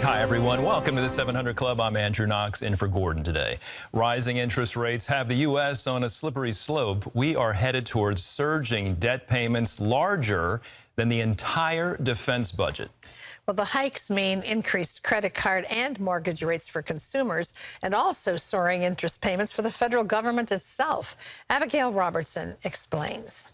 Hi, everyone. Welcome to the 700 Club. I'm Andrew Knox in for Gordon today. Rising interest rates have the U.S. on a slippery slope. We are headed towards surging debt payments larger than the entire defense budget. Well, the hikes mean increased credit card and mortgage rates for consumers and also soaring interest payments for the federal government itself. Abigail Robertson explains.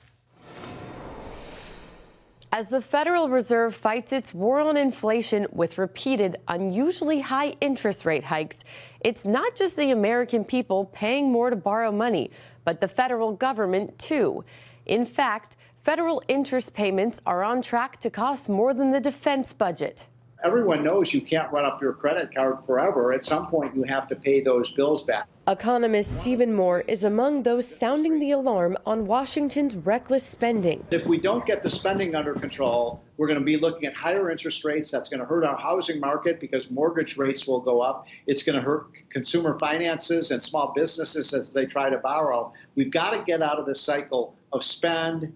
As the Federal Reserve fights its war on inflation with repeated, unusually high interest rate hikes, it's not just the American people paying more to borrow money, but the federal government, too. In fact, federal interest payments are on track to cost more than the defense budget. Everyone knows you can't run up your credit card forever. At some point, you have to pay those bills back. Economist Stephen Moore is among those sounding the alarm on Washington's reckless spending. If we don't get the spending under control, we're going to be looking at higher interest rates. That's going to hurt our housing market because mortgage rates will go up. It's going to hurt consumer finances and small businesses as they try to borrow. We've got to get out of this cycle of spend,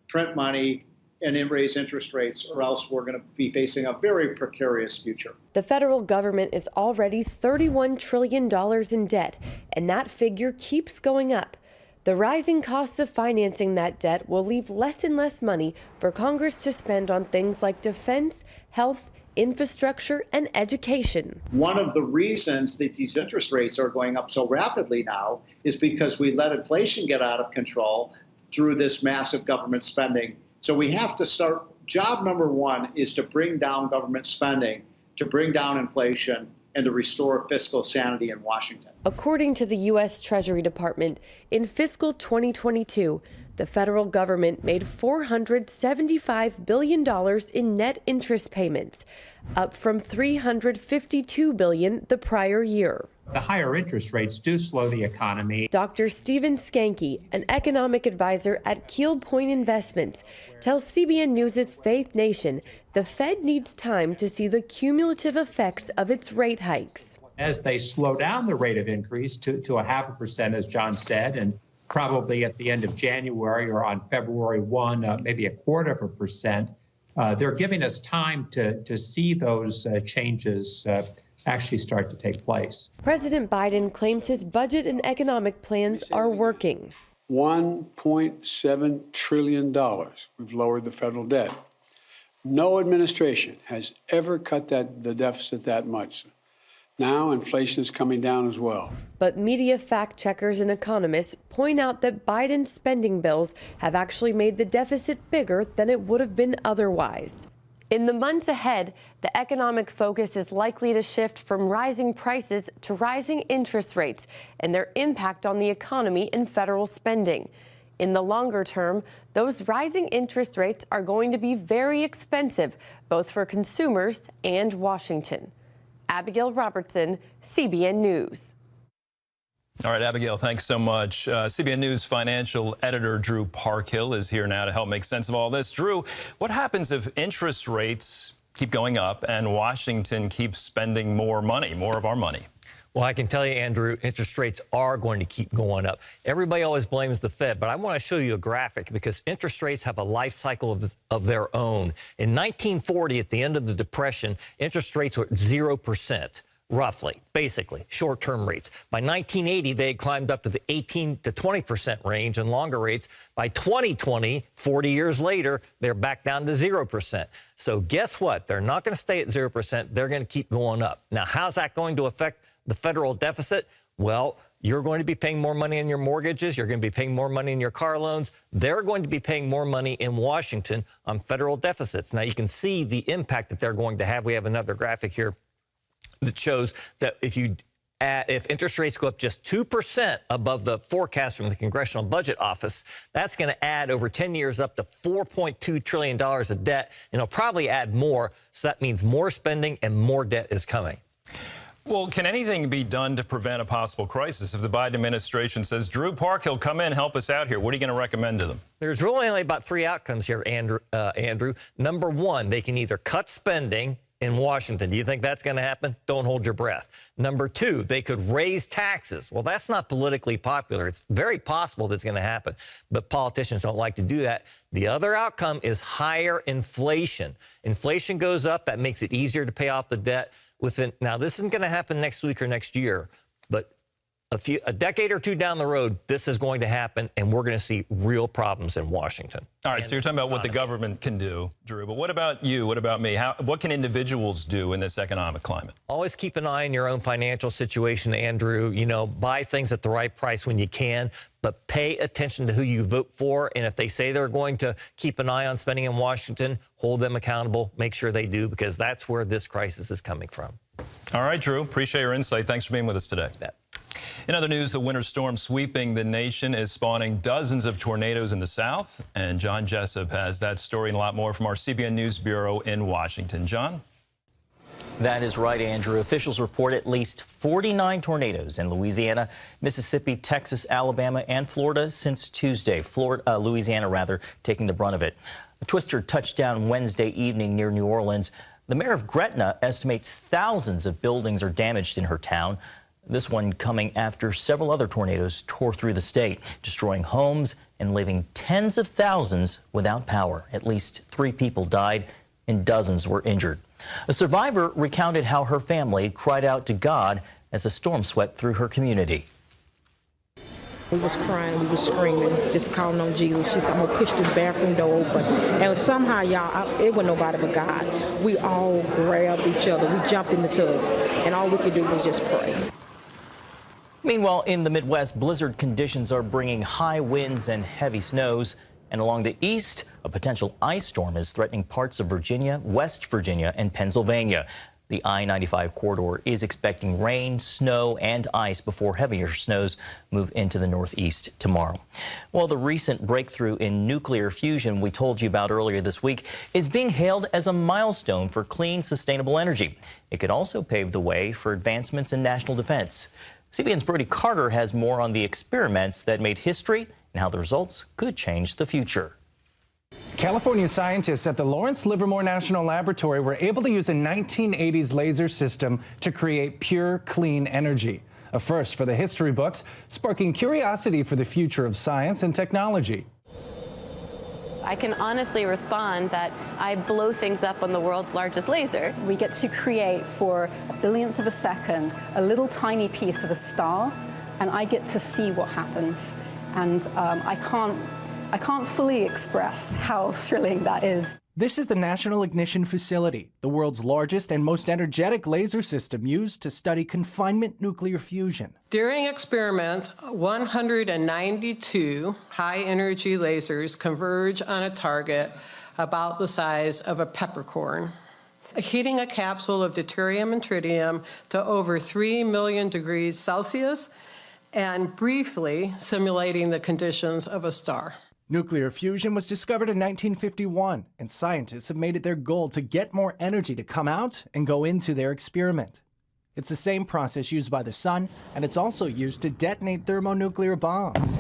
print money, and then raise interest rates, or else we're going to be facing a very precarious future. The federal government is already $31 trillion in debt, and that figure keeps going up. The rising costs of financing that debt will leave less and less money for Congress to spend on things like defense, health, infrastructure, and education. One of the reasons that these interest rates are going up so rapidly now is because we let inflation get out of control through this massive government spending. So we have to start. Job number one is to bring down government spending, to bring down inflation, and to restore fiscal sanity in Washington. According to the U.S. Treasury Department, in fiscal 2022, the federal government made $475 billion in net interest payments, up from $352 billion the prior year. The higher interest rates do slow the economy. Dr. Stephen Skanke, an economic advisor at Keel Point Investments, tells CBN News' Faith Nation the Fed needs time to see the cumulative effects of its rate hikes. As they slow down the rate of increase to 0.5%, as John said, and probably at the end of January or on February 1, maybe 0.25%, they're giving us time to see those changes actually start to take place. President Biden claims his budget and economic plans are working. $1.7 trillion. We've lowered the federal debt. No administration has ever cut the deficit that much. Now inflation is coming down as well. But media fact checkers and economists point out that Biden's spending bills have actually made the deficit bigger than it would have been otherwise. In the months ahead, the economic focus is likely to shift from rising prices to rising interest rates and their impact on the economy and federal spending. In the longer term, those rising interest rates are going to be very expensive, both for consumers and Washington. Abigail Robertson, CBN News. All right, Abigail, thanks so much. CBN News financial editor Drew Parkhill is here now to help make sense of all this. Drew, what happens if interest rates keep going up and Washington keeps spending more money, more of our money? Well, I can tell you, Andrew, interest rates are going to keep going up. Everybody always blames the Fed, but I want to show you a graphic because interest rates have a life cycle of their own. In 1940, at the end of the Depression, interest rates were 0%. Roughly, basically, short-term rates. By 1980, they had climbed up to the 18 to 20% range and longer rates. By 2020, 40 years later, they're back down to 0%. So guess what? They're not going to stay at 0%. They're going to keep going up. Now, how's that going to affect the federal deficit? Well, you're going to be paying more money on your mortgages. You're going to be paying more money in your car loans. They're going to be paying more money in Washington on federal deficits. Now, you can see the impact that they're going to have. We have another graphic here that shows that if interest rates go up just 2% above the forecast from the Congressional Budget Office, that's going to add over 10 years up to $4.2 trillion of debt, and it'll probably add more. So that means more spending and more debt is coming. Well, can anything be done to prevent a possible crisis if the Biden administration says, Drew Parkhill, come in, help us out here? What are you going to recommend to them? There's really only about three outcomes here, Andrew. Number one, they can either cut spending in Washington. Do you think that's going to happen? Don't hold your breath. Number two, they could raise taxes. Well, that's not politically popular. It's very possible that's going to happen, but politicians don't like to do that. The other outcome is higher inflation. Inflation goes up. That makes it easier to pay off the debt. Now, this isn't going to happen next week or next year, but a decade or two down the road, this is going to happen, and we're going to see real problems in Washington. All right, so you're talking about what the government can do, Drew, but what about you? What about me? What can individuals do in this economic climate? Always keep an eye on your own financial situation, Andrew. You know, buy things at the right price when you can, but pay attention to who you vote for. And if they say they're going to keep an eye on spending in Washington, hold them accountable. Make sure they do, because that's where this crisis is coming from. All right, Drew, appreciate your insight. Thanks for being with us today. In other news, the winter storm sweeping the nation is spawning dozens of tornadoes in the south. And John Jessup has that story and a lot more from our CBN News Bureau in Washington. John? That is right, Andrew. Officials report at least 49 tornadoes in Louisiana, Mississippi, Texas, Alabama, and Florida since Tuesday. Louisiana, taking the brunt of it. A twister touched down Wednesday evening near New Orleans. The mayor of Gretna estimates thousands of buildings are damaged in her town. This one coming after several other tornadoes tore through the state, destroying homes and leaving tens of thousands without power. At least 3 people died and dozens were injured. A survivor recounted how her family cried out to God as a storm swept through her community. We was crying, we was screaming, just calling on Jesus. She said, I'm gonna push this bathroom door open. And somehow, y'all, it wasn't nobody but God. We all grabbed each other. We jumped in the tub, and all we could do was just pray. Meanwhile, in the Midwest, blizzard conditions are bringing high winds and heavy snows. And along the east, a potential ice storm is threatening parts of Virginia, West Virginia, and Pennsylvania. The I-95 corridor is expecting rain, snow, and ice before heavier snows move into the northeast tomorrow. Well, the recent breakthrough in nuclear fusion we told you about earlier this week is being hailed as a milestone for clean, sustainable energy. It could also pave the way for advancements in national defense. CBN's Brody Carter has more on the experiments that made history and how the results could change the future. California scientists at the Lawrence Livermore National Laboratory were able to use a 1980s laser system to create pure, clean energy. A first for the history books, sparking curiosity for the future of science and technology. I can honestly respond that I blow things up on the world's largest laser. We get to create for a billionth of a second a little tiny piece of a star, and I get to see what happens. And I can't fully express how thrilling that is. This is the National Ignition Facility, the world's largest and most energetic laser system used to study confinement nuclear fusion. During experiments, 192 high-energy lasers converge on a target about the size of a peppercorn, heating a capsule of deuterium and tritium to over 3 million degrees Celsius and briefly simulating the conditions of a star. Nuclear fusion was discovered in 1951, and scientists have made it their goal to get more energy to come out and go into their experiment. It's the same process used by the sun, and it's also used to detonate thermonuclear bombs.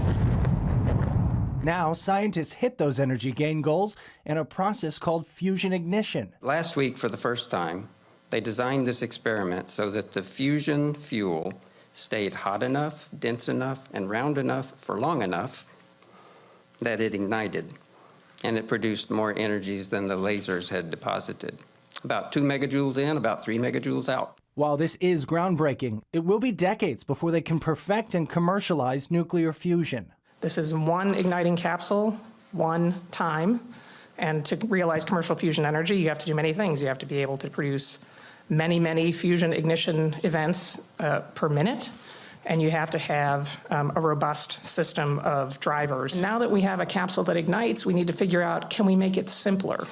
Now, scientists hit those energy gain goals in a process called fusion ignition. Last week, for the first time, they designed this experiment so that the fusion fuel stayed hot enough, dense enough, and round enough for long enough that it ignited, and it produced more energies than the lasers had deposited. About 2 megajoules in, about 3 megajoules out. While this is groundbreaking, it will be decades before they can perfect and commercialize nuclear fusion. This is one igniting capsule, one time, and to realize commercial fusion energy, you have to do many things. You have to be able to produce many, many fusion ignition events per minute. And you have to have a robust system of drivers. Now that we have a capsule that ignites, we need to figure out, can we make it simpler?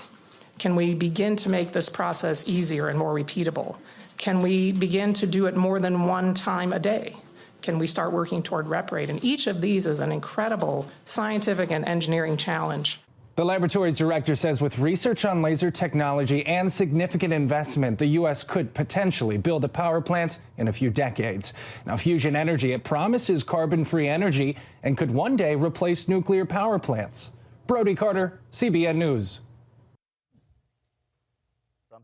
Can we begin to make this process easier and more repeatable? Can we begin to do it more than one time a day? Can we start working toward rep rate? And each of these is an incredible scientific and engineering challenge. The laboratory's director says with research on laser technology and significant investment, the U.S. could potentially build a power plant in a few decades. Now, fusion energy, it promises carbon-free energy and could one day replace nuclear power plants. Brody Carter, CBN News.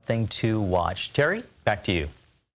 something to watch. Terry, back to you.